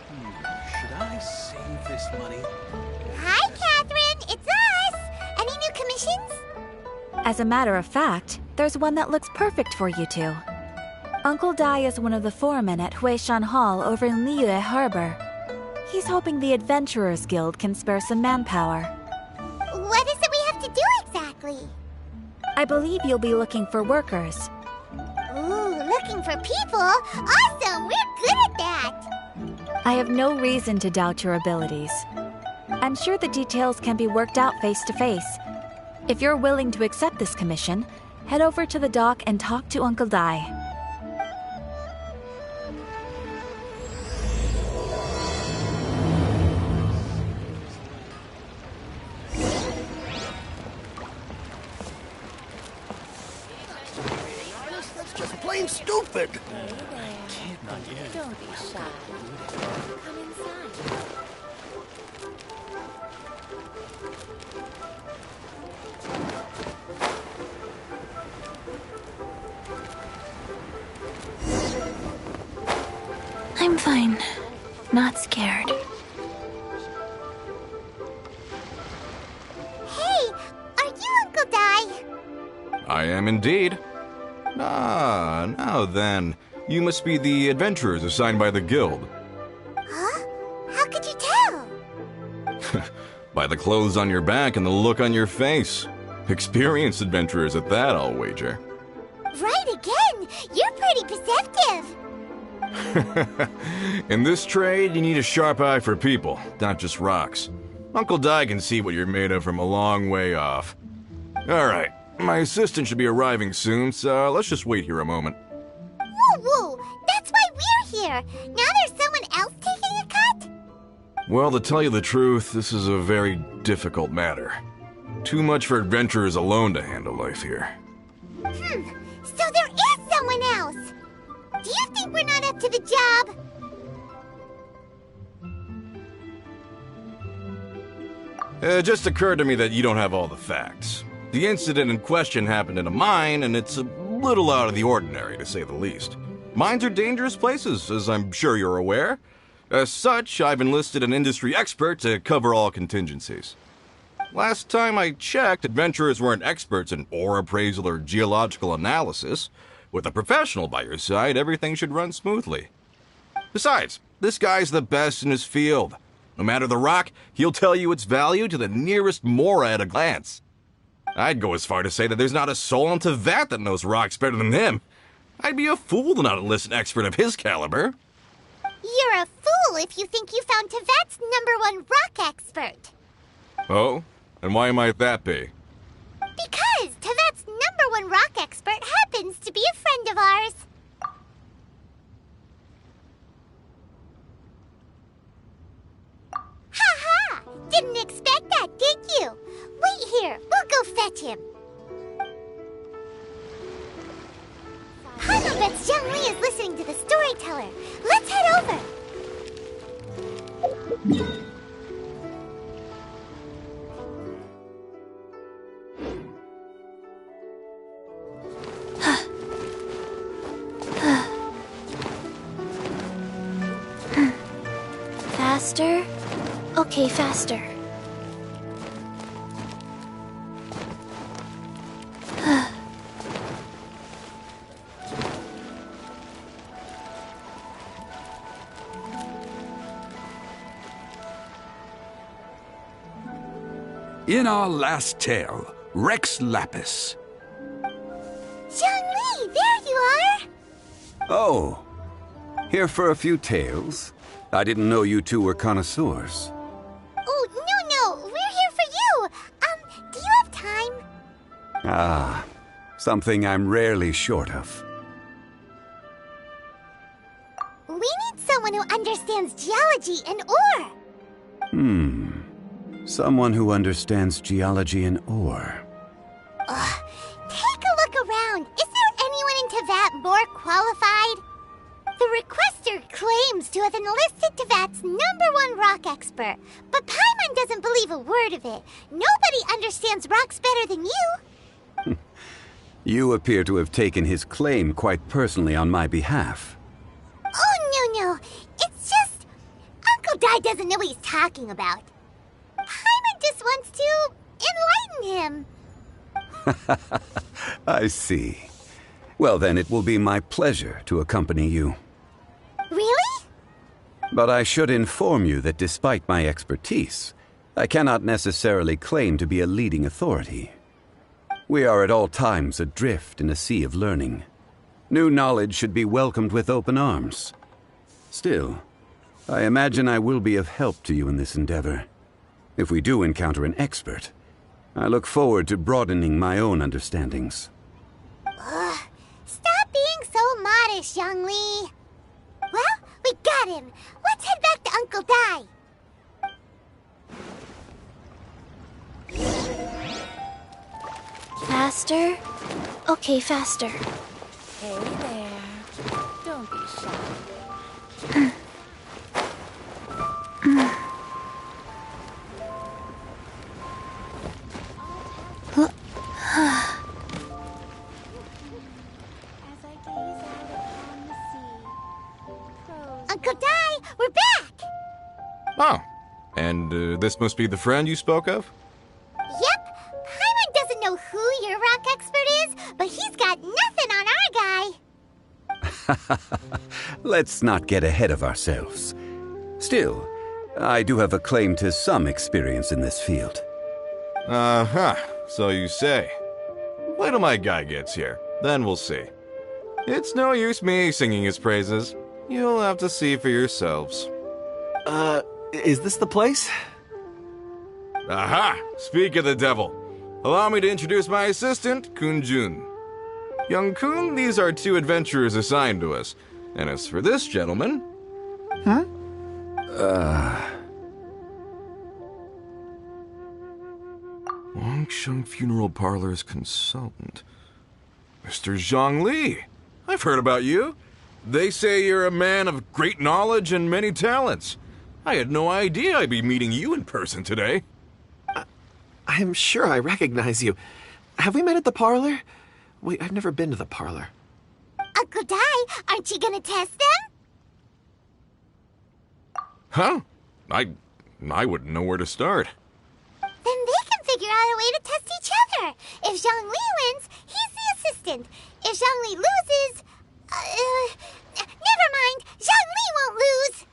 Should I save this money? Hi, Catherine! It's us! Any new commissions? As a matter of fact, there's one that looks perfect for you two. Uncle Dai is one of the foremen at Huishan Hall over in Liyue Harbor. He's hoping the Adventurers Guild can spare some manpower. What is it we have to do exactly? I believe you'll be looking for workers. Ooh, looking for people? Awesome! We're good at that! I have no reason to doubt your abilities. I'm sure the details can be worked out face to face. If you're willing to accept this commission, head over to the dock and talk to Uncle Dai. That's just plain stupid. Can't not yet. Don't be shy. Come inside. I'm fine. Not scared. Hey, are you Uncle Dai? I am indeed. Ah, now then. You must be the adventurers assigned by the guild. Huh? How could you tell? By the clothes on your back and the look on your face. Experienced adventurers at that, I'll wager. Right again! You're pretty perceptive! In this trade, you need a sharp eye for people, not just rocks. Uncle Dai can see what you're made of from a long way off. Alright, my assistant should be arriving soon, so let's just wait here a moment. Woo-woo! That's why we're here! Now there's someone else taking a cut? Well, to tell you the truth, this is a very difficult matter. Too much for adventurers alone to handle life here. So there is someone else! Do you think we're not up to the job? It just occurred to me that you don't have all the facts. The incident in question happened in a mine, and it's a little out of the ordinary, to say the least. Mines are dangerous places, as I'm sure you're aware. As such, I've enlisted an industry expert to cover all contingencies. Last time I checked, adventurers weren't experts in ore appraisal or geological analysis. With a professional by your side, everything should run smoothly. Besides, this guy's the best in his field. No matter the rock, he'll tell you its value to the nearest mora at a glance. I'd go as far to say that there's not a soul on Tevat that knows rocks better than him. I'd be a fool to not enlist an expert of his caliber. You're a fool if you think you found Tevat's #1 rock expert. Oh? And why might that be? Because Tevat's #1 rock expert happens to be a friend of ours. Ha-ha! Didn't expect that, did you? Wait here, we'll go fetch him. I bet Zhongli is listening to the storyteller. Let's head over. Faster? Okay, faster. In our last tale, Rex Lapis. Zhongli, there you are! Oh, here for a few tales? I didn't know you two were connoisseurs. Oh, no, we're here for you! Do you have time? Ah, something I'm rarely short of. We need someone who understands geology and ore. Someone who understands geology and ore. Take a look around. Is there anyone in Tevat more qualified? The requester claims to have enlisted Tevat's #1 rock expert, but Paimon doesn't believe a word of it. Nobody understands rocks better than you. You appear to have taken his claim quite personally on my behalf. Oh, no. It's just... guy doesn't know what he's talking about. Paimon just wants to enlighten him. I see. Well, then it will be my pleasure to accompany you. Really? But I should inform you that despite my expertise, I cannot necessarily claim to be a leading authority. We are at all times adrift in a sea of learning. New knowledge should be welcomed with open arms. Still, I imagine I will be of help to you in this endeavor. If we do encounter an expert, I look forward to broadening my own understandings. Stop being so modest, Zhongli. Well, we got him. Let's head back to Uncle Dai. Faster? Okay, faster. Hey there. Don't be shy. As I gaze out upon the sea, crows Uncle Dai, we're back! Oh, and this must be the friend you spoke of? Yep. Paimon doesn't know who your rock expert is, but he's got nothing on our guy. Let's not get ahead of ourselves. Still, I do have a claim to some experience in this field. Uh-huh, so you say. Wait till my guy gets here, then we'll see. It's no use me singing his praises. You'll have to see for yourselves. Is this the place? Aha! Speak of the devil. Allow me to introduce my assistant, Kunjun. Young Kun, these are two adventurers assigned to us. And as for this gentleman... Longsheng Funeral Parlor's consultant. Mr. Zhongli. I've heard about you. They say you're a man of great knowledge and many talents. I had no idea I'd be meeting you in person today. I'm sure I recognize you. Have we met at the parlor? Wait, I've never been to the parlor. Uncle Dai, aren't you gonna test them? Huh? I wouldn't know where to start. Then they can figure out a way to test each other. If Zhongli wins, he's the assistant. If Zhongli loses... never mind. Zhongli won't lose.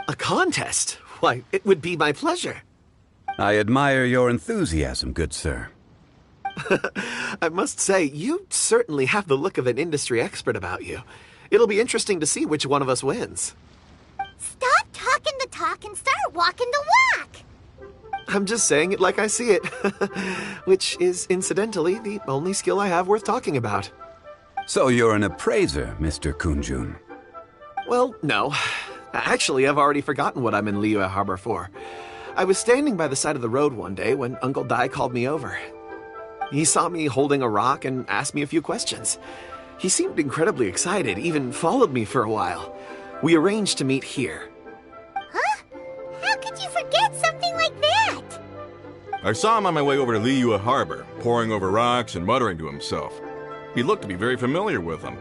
A contest? Why, it would be my pleasure. I admire your enthusiasm, good sir. I must say, you certainly have the look of an industry expert about you. It'll be interesting to see which one of us wins. Stop talking the talk and start walking the walk. I'm just saying it like I see it. Which is, incidentally, the only skill I have worth talking about. So you're an appraiser, Mr. Kunjun. Well, no. Actually, I've already forgotten what I'm in Liyue Harbor for. I was standing by the side of the road one day when Uncle Dai called me over. He saw me holding a rock and asked me a few questions. He seemed incredibly excited, even followed me for a while. We arranged to meet here. Huh? How could you forget something like that? I saw him on my way over to Liyue Harbor, poring over rocks and muttering to himself. He looked to be very familiar with them.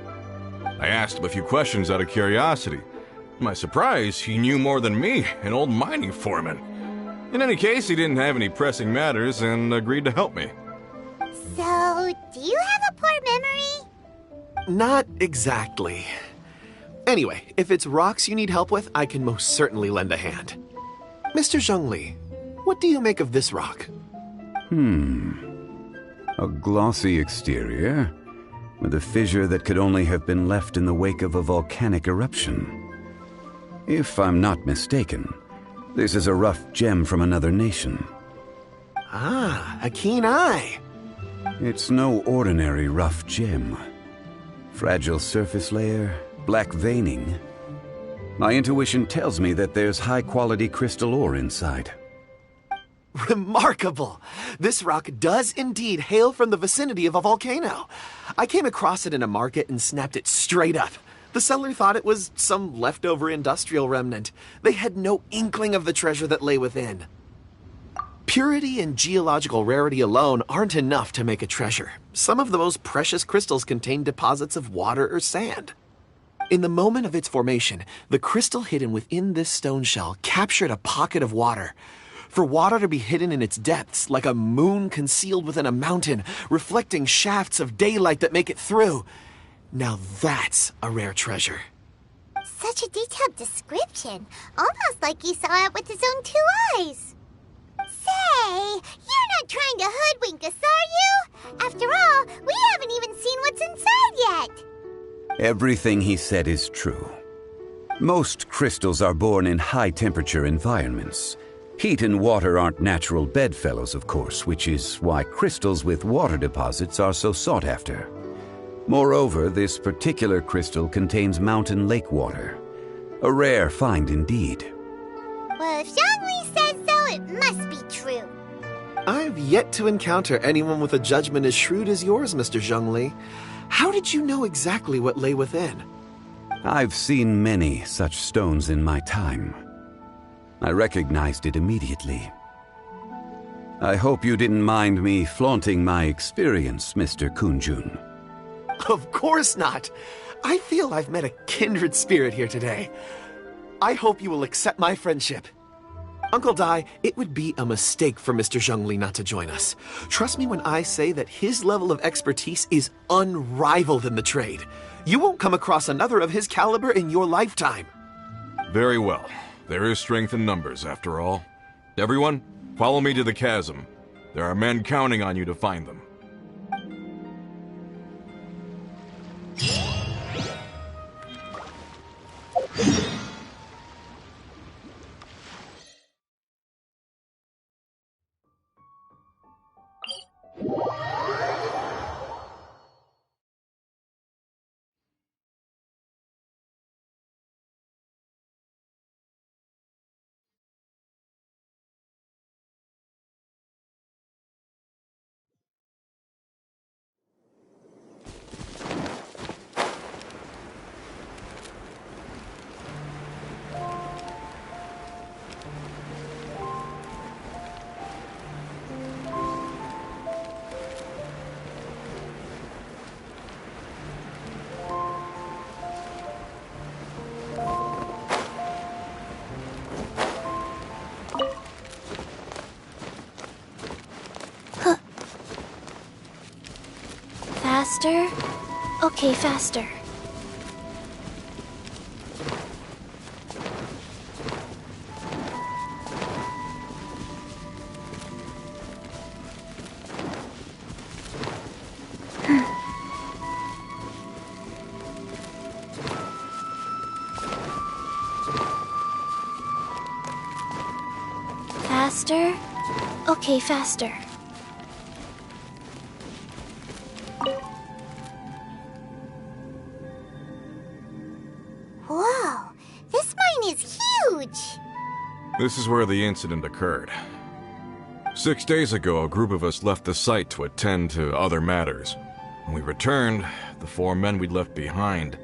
I asked him a few questions out of curiosity. To my surprise, he knew more than me, an old mining foreman. In any case, he didn't have any pressing matters and agreed to help me. So, do you have a poor memory? Not exactly. Anyway, if it's rocks you need help with, I can most certainly lend a hand. Mr. Zhongli, what do you make of this rock? A glossy exterior, with a fissure that could only have been left in the wake of a volcanic eruption. If I'm not mistaken, this is a rough gem from another nation. Ah, a keen eye. It's no ordinary rough gem. Fragile surface layer, black veining. My intuition tells me that there's high-quality crystal ore inside. Remarkable! This rock does indeed hail from the vicinity of a volcano. I came across it in a market and snapped it straight up. The seller thought it was some leftover industrial remnant. They had no inkling of the treasure that lay within. Purity and geological rarity alone aren't enough to make a treasure. Some of the most precious crystals contain deposits of water or sand. In the moment of its formation, the crystal hidden within this stone shell captured a pocket of water. For water to be hidden in its depths, like a moon concealed within a mountain, reflecting shafts of daylight that make it through. Now that's a rare treasure. Such a detailed description. Almost like you saw it with his own 2 eyes. Say, you're not trying to hoodwink us, are you? After all, we haven't even seen what's inside yet. Everything he said is true. Most crystals are born in high-temperature environments. Heat and water aren't natural bedfellows, of course, which is why crystals with water deposits are so sought after. Moreover, this particular crystal contains mountain lake water. A rare find indeed. Well, if Zhongli says so, it must be true. I've yet to encounter anyone with a judgment as shrewd as yours, Mr. Zhongli. How did you know exactly what lay within? I've seen many such stones in my time. I recognized it immediately. I hope you didn't mind me flaunting my experience, Mr. Kunjun. Of course not. I feel I've met a kindred spirit here today. I hope you will accept my friendship. Uncle Dai, it would be a mistake for Mr. Zhongli not to join us. Trust me when I say that his level of expertise is unrivaled in the trade. You won't come across another of his caliber in your lifetime. Very well. There is strength in numbers, after all. Everyone, follow me to the chasm. There are men counting on you to find them. Faster? Okay, faster. Faster? Okay, faster. Whoa, this mine is huge! This is where the incident occurred. 6 days ago, a group of us left the site to attend to other matters. When we returned, the 4 men we'd left behind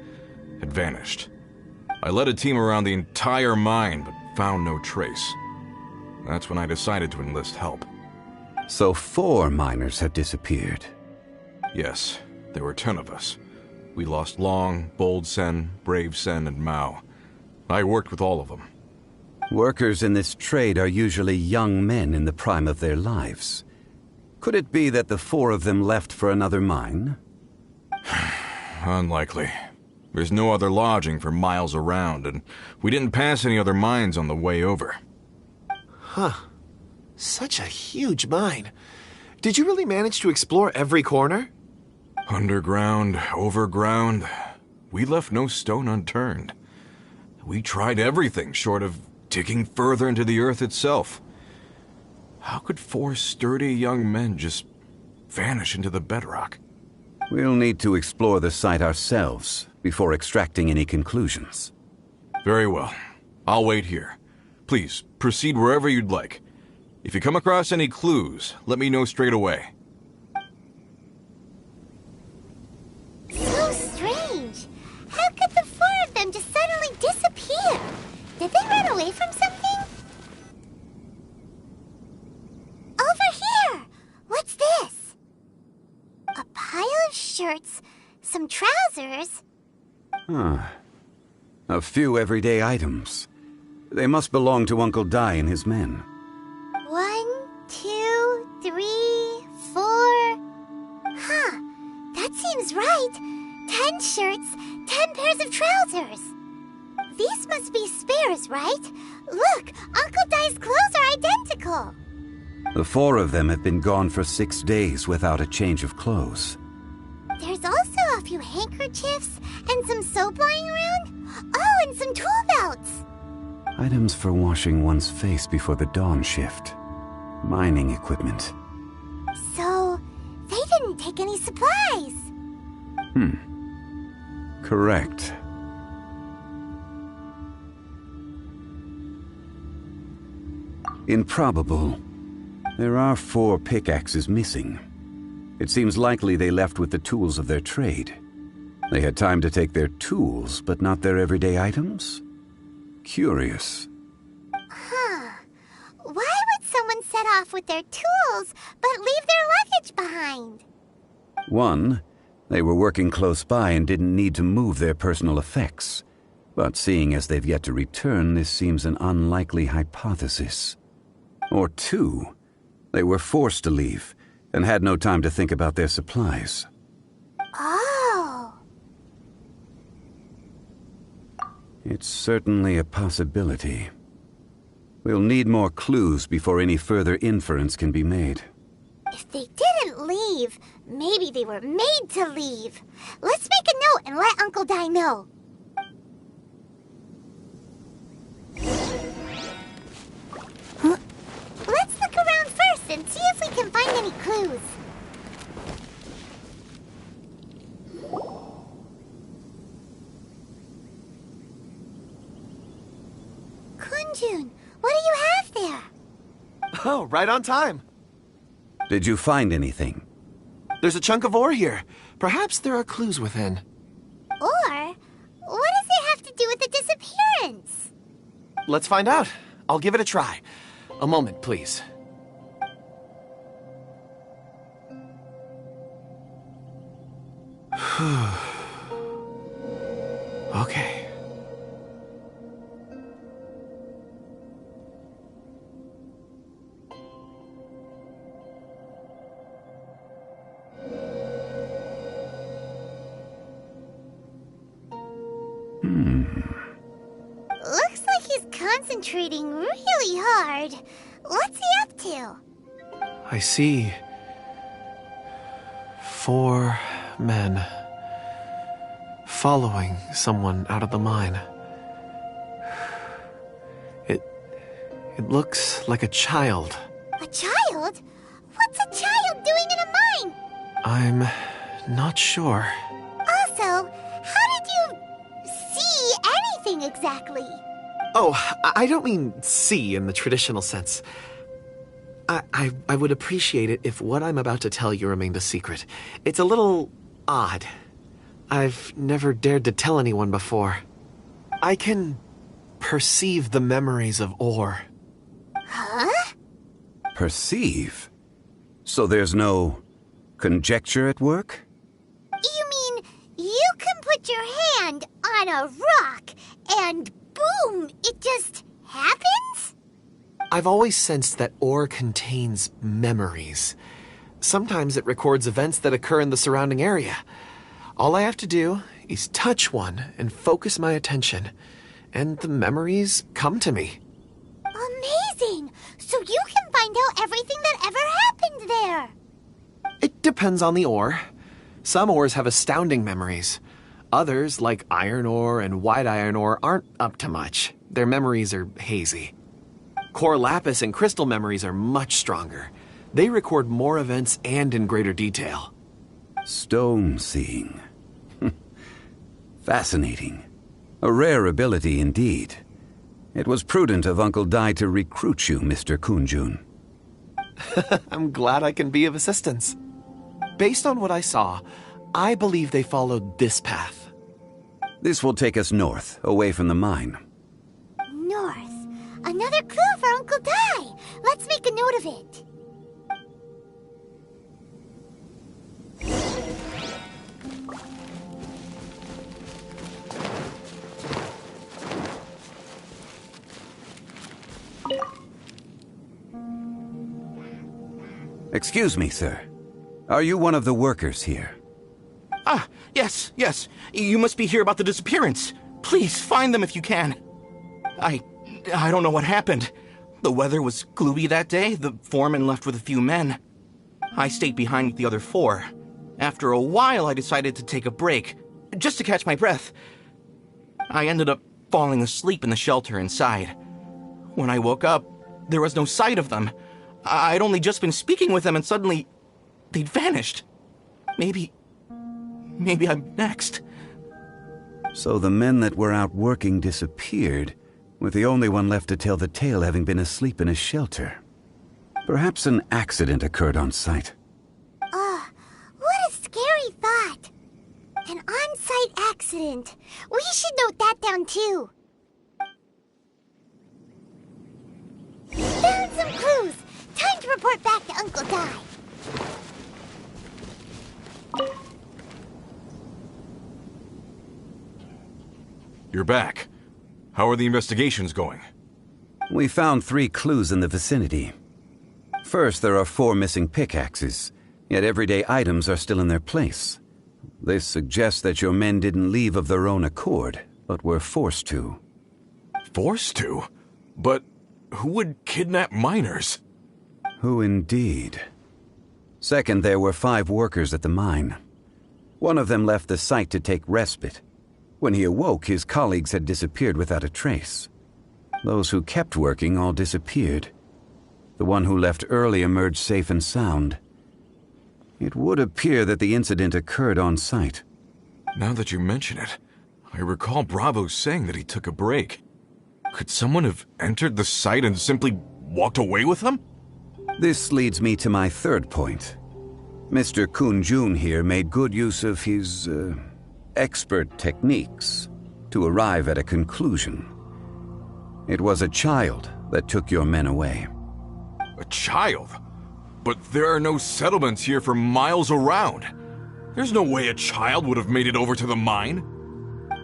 had vanished. I led a team around the entire mine, but found no trace. That's when I decided to enlist help. So 4 miners have disappeared. Yes, there were 10 of us. We lost Long, Bold Sen, Brave Sen, and Mao. I worked with all of them. Workers in this trade are usually young men in the prime of their lives. Could it be that the 4 of them left for another mine? Unlikely. There's no other lodging for miles around, and we didn't pass any other mines on the way over. Huh. Such a huge mine. Did you really manage to explore every corner? Underground, overground, we left no stone unturned. We tried everything short of digging further into the earth itself. How could 4 sturdy young men just vanish into the bedrock? We'll need to explore the site ourselves before extracting any conclusions. Very well. I'll wait here. Please, proceed wherever you'd like. If you come across any clues, let me know straight away. So strange. How could the 4 of them just suddenly disappear? Did they run away from something? Over here! What's this? A pile of shirts, some trousers. Huh. A few everyday items. They must belong to Uncle Dai and his men. 1, 2, 3, 4. Huh, that seems right. 10 shirts, 10 pairs of trousers. These must be spares, right? Look, Uncle Dai's clothes are identical. The 4 of them have been gone for 6 days without a change of clothes. There's also a few handkerchiefs and some soap lying around. Oh, and some tool belts. Items for washing one's face before the dawn shift. Mining equipment. So, they didn't take any supplies. Correct. Improbable. There are 4 pickaxes missing. It seems likely they left with the tools of their trade. They had time to take their tools, but not their everyday items? Curious. Huh. Why would someone set off with their tools, but leave their luggage behind? 1, they were working close by and didn't need to move their personal effects. But seeing as they've yet to return, this seems an unlikely hypothesis. Or 2, they were forced to leave and had no time to think about their supplies. Oh. It's certainly a possibility. We'll need more clues before any further inference can be made. If they didn't leave, maybe they were made to leave. Let's make a note and let Uncle Dai know. Huh? Let's look around first and see if we can find any clues. Kunjun, what do you have there? Oh, right on time. Did you find anything? There's a chunk of ore here. Perhaps there are clues within. Or, what does it have to do with the disappearance? Let's find out. I'll give it a try. A moment, please. Okay. Looks like he's concentrating really hard. What's he up to? I see 4 men following someone out of the mine. It looks like a child. A child? What's a child doing in a mine? I'm not sure. Also, how did you see anything exactly? Oh, I don't mean see in the traditional sense. I would appreciate it if what I'm about to tell you remained a secret. It's a little odd. I've never dared to tell anyone before. I can perceive the memories of ore. Huh? Perceive? So there's no conjecture at work? You mean you can put your hand on a rock and boom, it just happens? I've always sensed that ore contains memories. Sometimes it records events that occur in the surrounding area. All I have to do is touch one and focus my attention, and the memories come to me. Amazing! So you can find out everything that ever happened there. It depends on the ore. Some ores have astounding memories. Others, like iron ore and white iron ore, aren't up to much. Their memories are hazy. Core lapis and crystal memories are much stronger. They record more events and in greater detail. Stone seeing. Fascinating. A rare ability indeed. It was prudent of Uncle Dai to recruit you, Mr. Kunjun. I'm glad I can be of assistance. Based on what I saw, I believe they followed this path. This will take us north, away from the mine. North. Another clue for Uncle Dai. Let's make a note of it. Excuse me, sir. Are you one of the workers here? Ah, yes. You must be here about the disappearance. Please, find them if you can. I don't know what happened. The weather was gloomy that day. The foreman left with a few men. I stayed behind with the other 4. After a while, I decided to take a break, just to catch my breath. I ended up falling asleep in the shelter inside. When I woke up, there was no sight of them. I'd only just been speaking with them and suddenly they'd vanished. Maybe I'm next. So the men that were out working disappeared, with the only one left to tell the tale having been asleep in a shelter. Perhaps an accident occurred on site. What a scary thought. An on-site accident. We should note that down too. Found some clues. Time to report back to Uncle Di. You're back. How are the investigations going? We found 3 clues in the vicinity. First, there are 4 missing pickaxes, yet everyday items are still in their place. This suggests that your men didn't leave of their own accord, but were forced to. Forced to? But who would kidnap miners? Who indeed? Second, there were 5 workers at the mine. One of them left the site to take respite. When he awoke, his colleagues had disappeared without a trace. Those who kept working all disappeared. The one who left early emerged safe and sound. It would appear that the incident occurred on site. Now that you mention it, I recall Bravo saying that he took a break. Could someone have entered the site and simply walked away with them? This leads me to my third point. Mr. Kun-jun here made good use of his, expert techniques to arrive at a conclusion. It was a child that took your men away. A child? But there are no settlements here for miles around. There's no way a child would have made it over to the mine.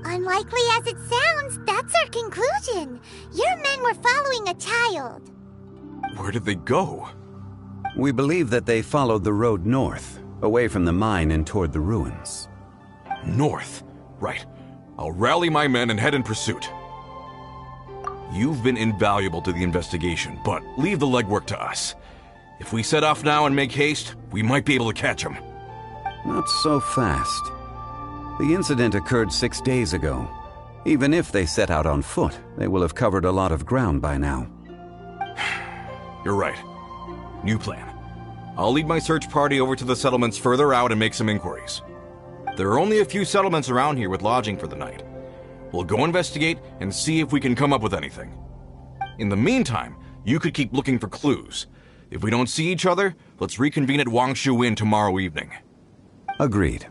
Unlikely as it sounds, that's our conclusion. Your men were following a child. Where did they go? We believe that they followed the road north, away from the mine and toward the ruins. North? Right. I'll rally my men and head in pursuit. You've been invaluable to the investigation, but leave the legwork to us. If we set off now and make haste, we might be able to catch them. Not so fast. The incident occurred 6 days ago. Even if they set out on foot, they will have covered a lot of ground by now. You're right. New plan. I'll lead my search party over to the settlements further out and make some inquiries. There are only a few settlements around here with lodging for the night. We'll go investigate and see if we can come up with anything. In the meantime, you could keep looking for clues. If we don't see each other, let's reconvene at Wangshu Inn tomorrow evening. Agreed.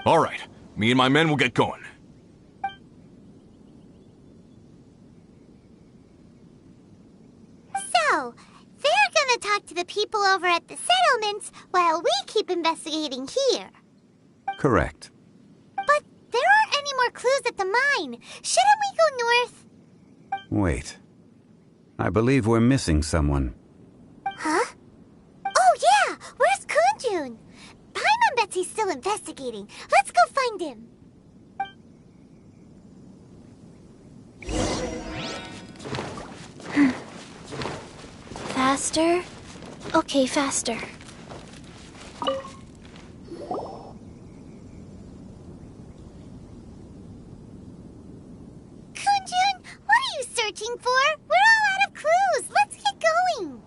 All right. Me and my men will get going. So, they're gonna talk to the people over at the settlements while we keep investigating here. Correct. But there aren't any more clues at the mine. Shouldn't we go north? Wait. I believe we're missing someone. Huh? Oh yeah! Where's Kunjun? Paimon bets he's still investigating. Let's go find him. Faster? Okay, faster. Kunjun, what are you searching for? We're all out of clues. Let's get going.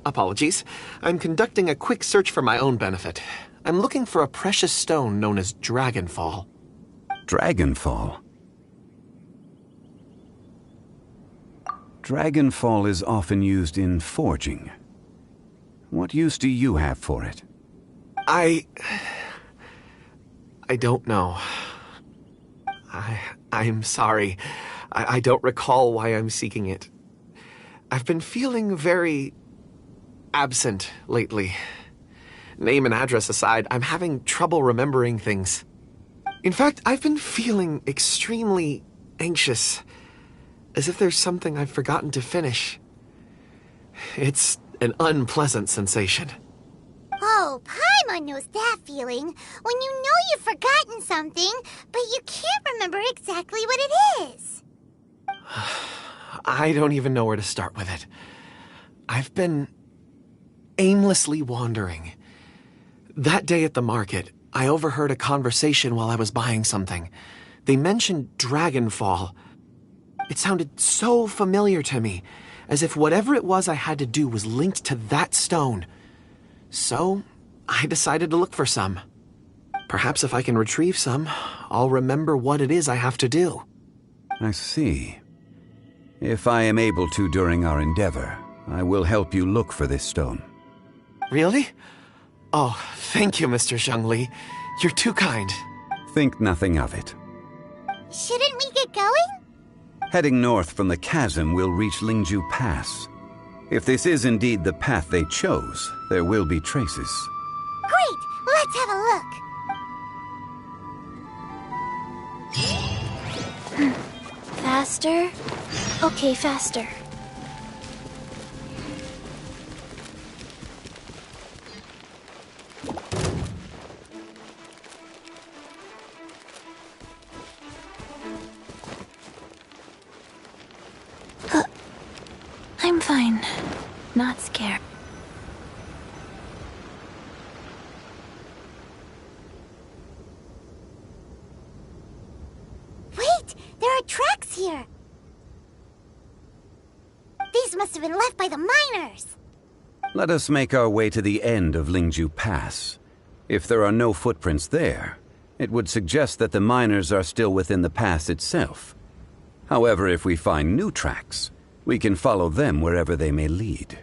Apologies. I'm conducting a quick search for my own benefit. I'm looking for a precious stone known as Dragonfall. Dragonfall? Dragonfall is often used in forging. What use do you have for it? I don't know. I'm sorry. I don't recall why I'm seeking it. I've been feeling very absent lately. Name and address aside, I'm having trouble remembering things. In fact, I've been feeling extremely anxious. as if there's something I've forgotten to finish. It's an unpleasant sensation. Oh, Paimon knows that feeling. When you know you've forgotten something, but you can't remember exactly what it is. I don't even know where to start with it. I've been aimlessly wandering. That day at the market, I overheard a conversation while I was buying something. They mentioned Dragonfall. It sounded so familiar to me, as if whatever it was I had to do was linked to that stone. So, I decided to look for some. Perhaps if I can retrieve some, I'll remember what it is I have to do. I see. If I am able to during our endeavor, I will help you look for this stone. Really? Oh, thank you, Mr. Zhongli. You're too kind. Think nothing of it. Shouldn't we get going? Heading north from the chasm, we'll reach Lingju Pass. If this is indeed the path they chose, there will be traces. Great! Let's have a look. Faster? Okay, faster. I'm fine. Not scared. Wait! There are tracks here! These must have been left by the miners! Let us make our way to the end of Lingju Pass. If there are no footprints there, it would suggest that the miners are still within the pass itself. However, if we find new tracks, we can follow them wherever they may lead.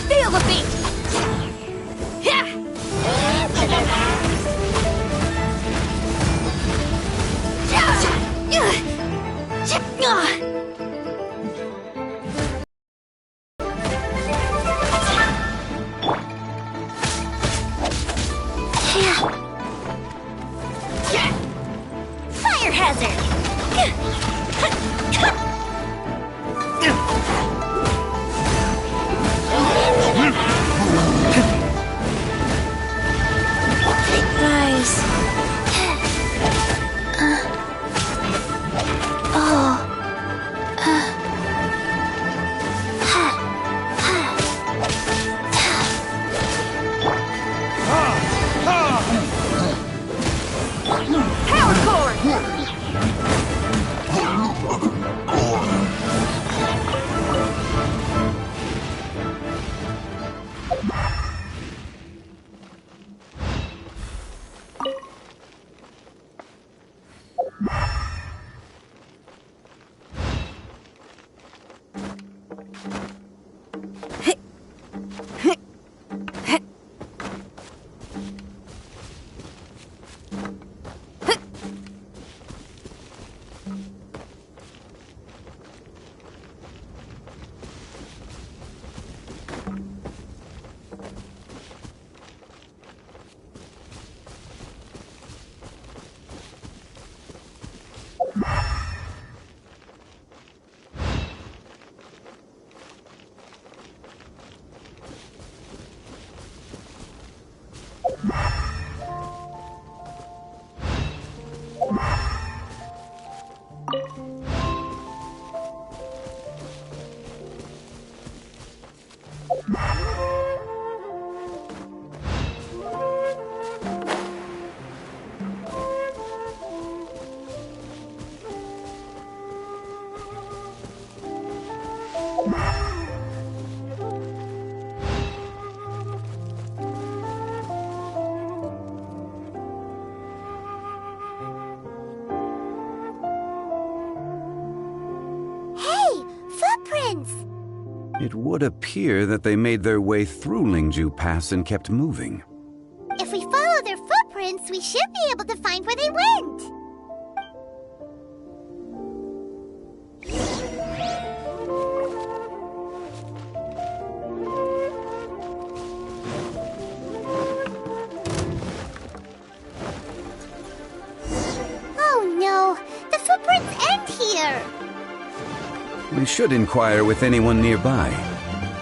Feel the beat! Fire hazard! Rise. Power cord! It would appear that they made their way through Lingju Pass and kept moving. If we follow their footprints, we should be able to find where they went. Oh no, the footprints end here. We should inquire with anyone nearby.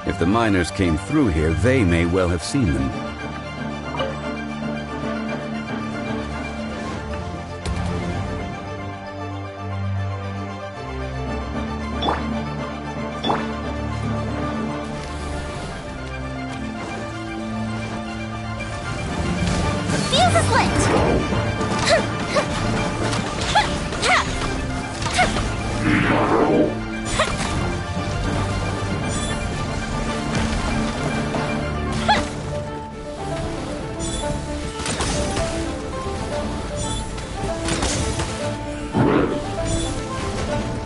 If the miners came through here, they may well have seen them. Fuse is lit!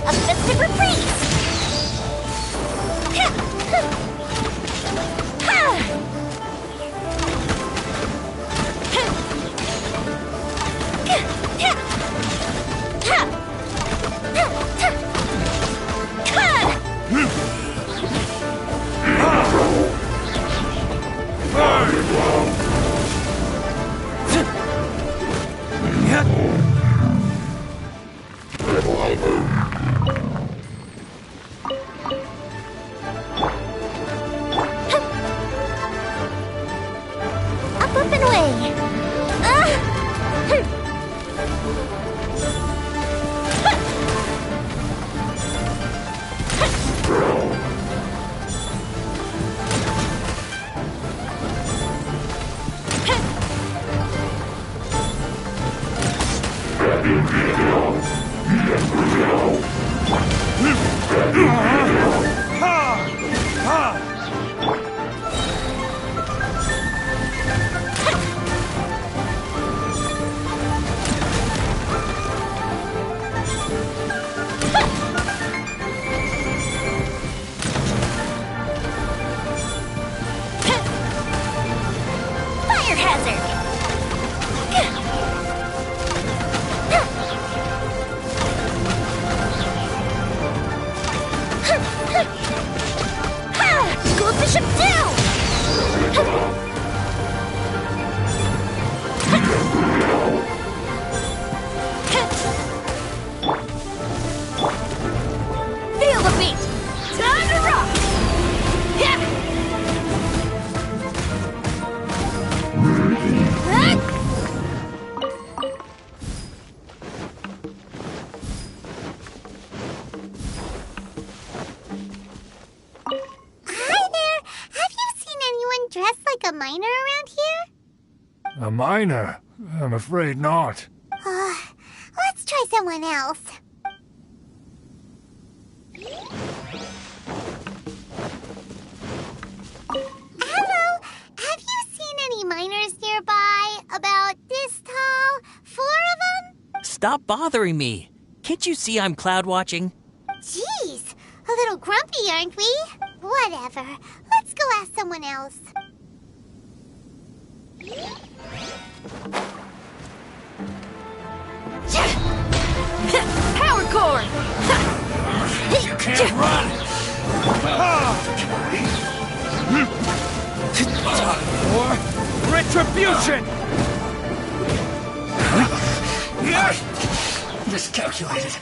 A festive reprise! Up and away! Fire hazard! School Bishop down! Feel the beat! Time to rock! Hi there! Have you seen anyone dressed like a miner around here? A miner? I'm afraid not. Let's try someone else. Hello! Have you seen any miners nearby? About this tall? 4 of them? Stop bothering me. Can't you see I'm cloud watching? Jeez! A little grumpy, aren't we? Whatever. Let's go ask someone else. Power core! You can't run! For retribution! Miscalculated.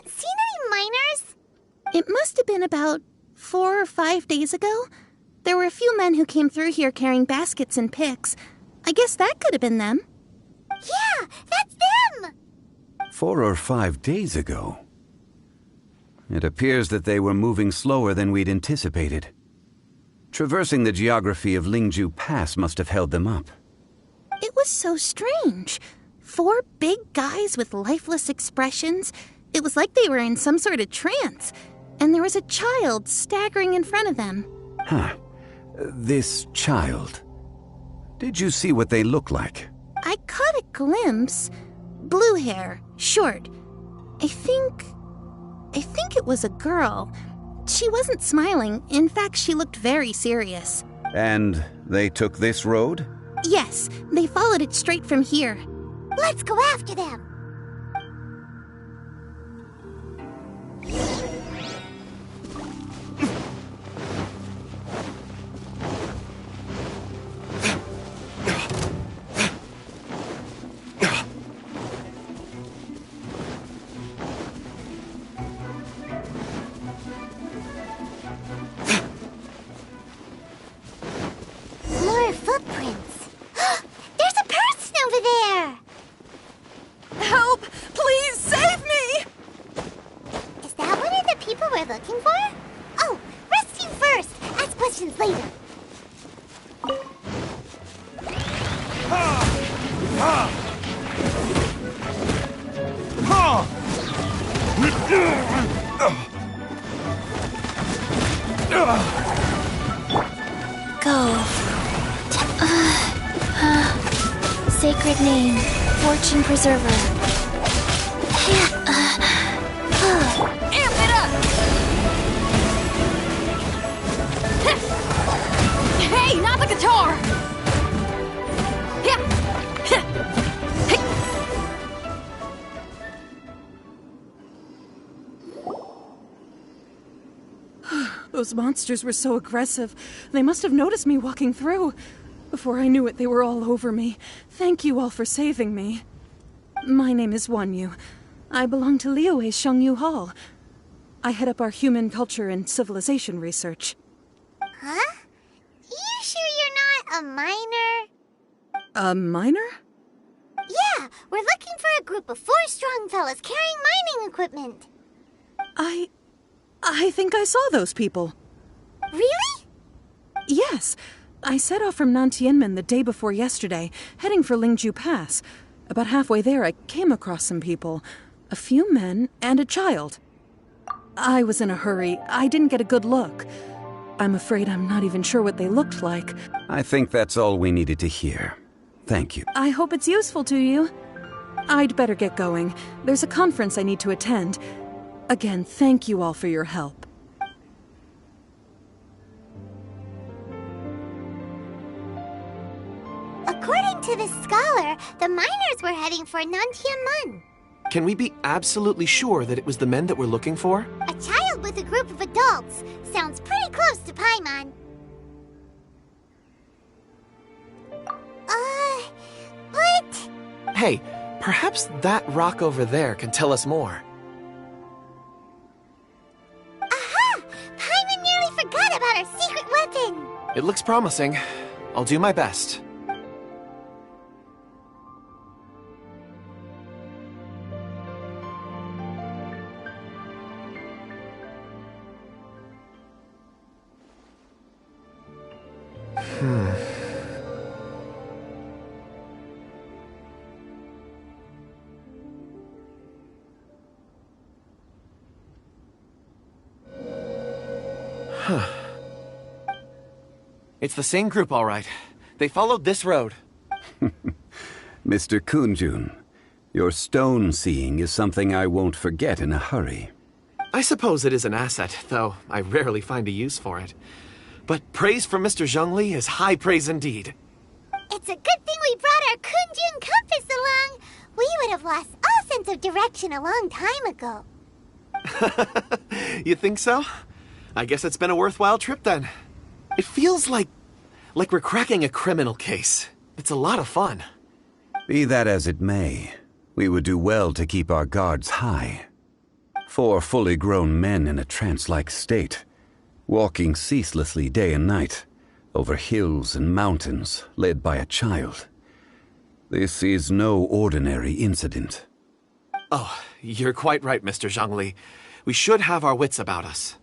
Seen any miners? It must have been about 4 or 5 days ago. There were a few men who came through here carrying baskets and picks. I guess that could have been them. Yeah, that's them! 4 or 5 days ago. It appears that they were moving slower than we'd anticipated. Traversing the geography of Lingju Pass must have held them up. It was so strange. 4 big guys with lifeless expressions. It was like they were in some sort of trance. And there there was a child staggering in front of them. Huh. This child. Did you see what they look like? I caught a glimpse. Blue hair, short. I think it was a girl. She wasn't smiling. In fact, she looked very serious. And they took this road? Yes, they followed it straight from here. Let's go after them. More footprints. There's a person over there. Help! Please save me! Is that one of the people we're looking for? Oh, rescue first. Ask questions later. Go. Sacred name, fortune preserver. Amp it up! Hey, not the guitar! Those monsters were so aggressive. They must have noticed me walking through. Before I knew it, they were all over me. Thank you all for saving me. My name is Wanyu. I belong to Liyue's Shengyu Hall. I head up our human culture and civilization research. Huh? You sure you're not a miner? A miner? Yeah, we're looking for a group of 4 strong fellas carrying mining equipment. I think I saw those people. Really? Yes. I set off from Nantianmen the day before yesterday, heading for Lingju Pass. About halfway there, I came across some people. A few men and a child. I was in a hurry. I didn't get a good look. I'm afraid I'm not even sure what they looked like. I think that's all we needed to hear. Thank you. I hope it's useful to you. I'd better get going. There's a conference I need to attend. Again, thank you all for your help. According to this scholar, the miners were heading for Nantianmen. Can we be absolutely sure that it was the men that we're looking for? A child with a group of adults. Sounds pretty close to Paimon. What? Hey, perhaps that rock over there can tell us more. Aha! Paimon nearly forgot about our secret weapon. It looks promising. I'll do my best. It's the same group, all right. They followed this road. Mr. Kunjun, your stone seeing is something I won't forget in a hurry. I suppose it is an asset, though I rarely find a use for it. But praise from Mr. Zhongli is high praise indeed. It's a good thing we brought our Kunjun compass along. We would have lost all sense of direction a long time ago. You think so? I guess it's been a worthwhile trip then. It feels like we're cracking a criminal case. It's a lot of fun. Be that as it may, we would do well to keep our guards high. 4 fully grown men in a trance-like state, walking ceaselessly day and night, over hills and mountains, led by a child. This is no ordinary incident. Oh, you're quite right, Mr. Zhongli. We should have our wits about us.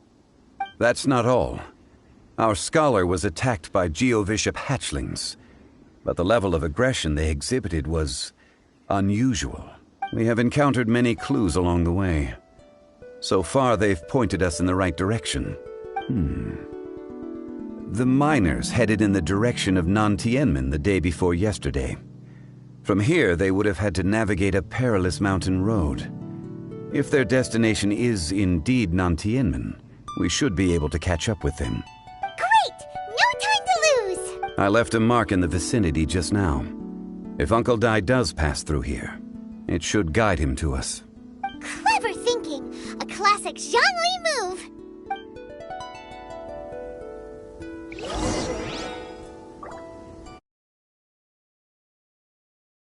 That's not all. Our scholar was attacked by Geovishap hatchlings, but the level of aggression they exhibited was unusual. We have encountered many clues along the way. So far, they've pointed us in the right direction. The miners headed in the direction of Nantianmen the day before yesterday. From here, they would have had to navigate a perilous mountain road. If their destination is indeed Nantianmen, we should be able to catch up with them. Great! No time to lose! I left a mark in the vicinity just now. If Uncle Dai does pass through here, it should guide him to us. Clever thinking! A classic Zhongli move!